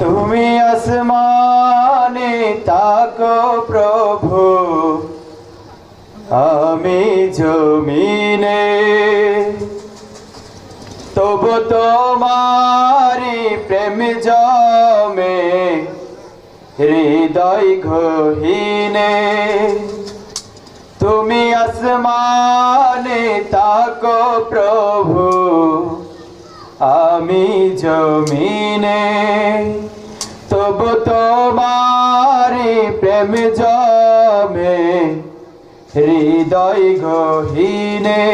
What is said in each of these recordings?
তুমি আসমানে তাকো প্রভু, আমি জমিনে, তবু তোমারি প্রেম জমে হৃদয় গহীনে। তুমি আসমানে তাকো প্রভু, আমি জমিনে, তবু তোমারি প্রেম জমে হৃদয় গহীনে।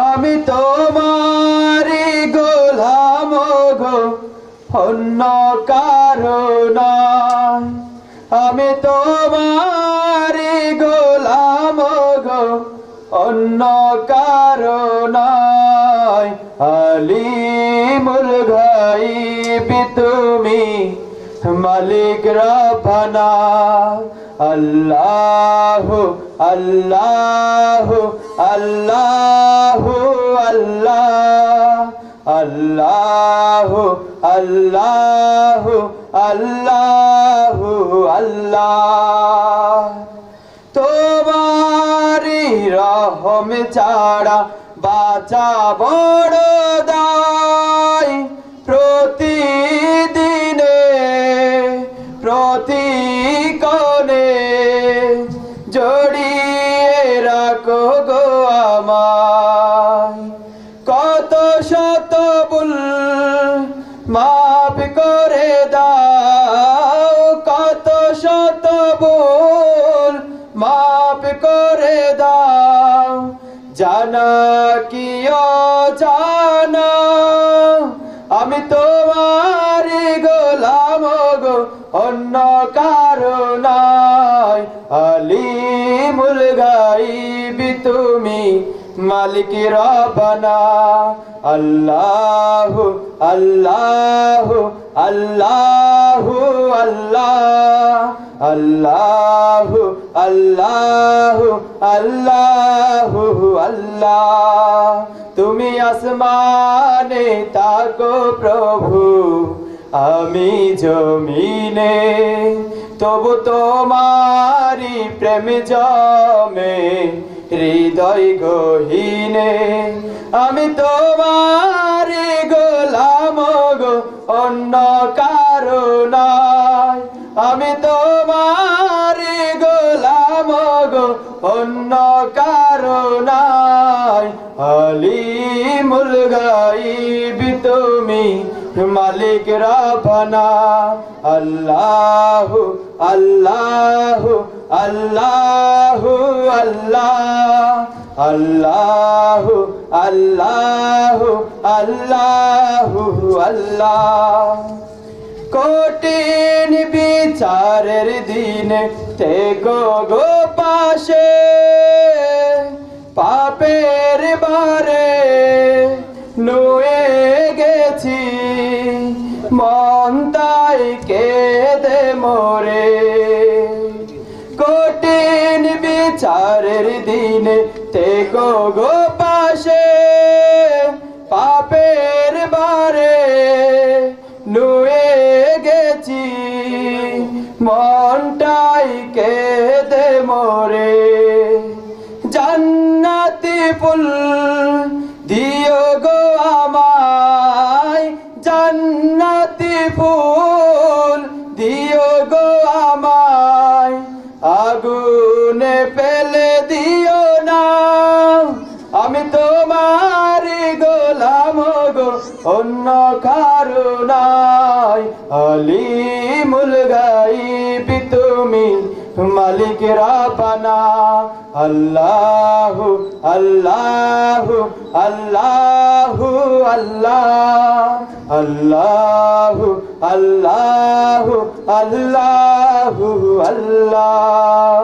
আমি তোমারি গোলাম গো, অন্য কারো নয়। আমি তোমারি গোলাম গো, অন্য কারো নয়। আলিমুল গায়ব তুমি, মালিক রব্বানা। আল্লাহু আল্লাহু আল্লাহু আল্লাহ, আল্লাহু আল্লাহু আল্লাহু আল্লাহ। তোমারি রহম ছাড়া বাঁচা বড় দায়। প্রতিদিনে প্রতিক্ষণে জড়িয়ে রাখো গো আমায়। কত শত ভুল মাফ করে দাও, কত শত ভুল মাফ করে দাও। জানা কি অজানা আমি তোমারি গোলাম গো, অন্য কারো নয়। আলিমুল গায়ব তুমি, মালিক রব্বানা। আল্লাহু আল্লাহু আল্লাহু আল্লাহ, আল্লাহু আল্লাহু আল্লাহু আল্লাহ। তুমি আসমানে তাকো প্রভু, আমি জমিনে, তবু তোমারি প্রেম জমে হৃদয় গহীনে। আমি তোমারি গোলাম গো, অন্য কারো নয়। আমি তোমারি গোলাম গো, অন্য কারো নয়। আলিমুল গায়ব তুমি, মালিক রব্বানা। আল্লাহু আল্লাহু আল্লাহু আল্লাহ, আল্লাহু আল্লাহু আল্লাহু আল্লাহ। কঠিন বিচারের দিনে থেকো গো পাশে, পাপের বারে নুয়ে গেছি, মন তাই কেঁদে মোরে। কঠিন বিচারের দিনে থেকো গো পাশে, পাপের বারে নুয়ে গেছি, মনটাই কেঁদে মোরে। জান্নাতি ফুল দিও গো আমায়, জান্নাতি ফুল দিও গো আমায়। আগুনে ফেলে দিও না, আমি তোমারি গোলাম গো, অন্য কারো নয়। আলিমুল গায়ব তুমি, মালিক রব্বানা। আল্লাহু আল্লাহু আল্লাহু আল্লাহ, আল্লাহু আল্লাহু আল্লাহু আল্লাহ।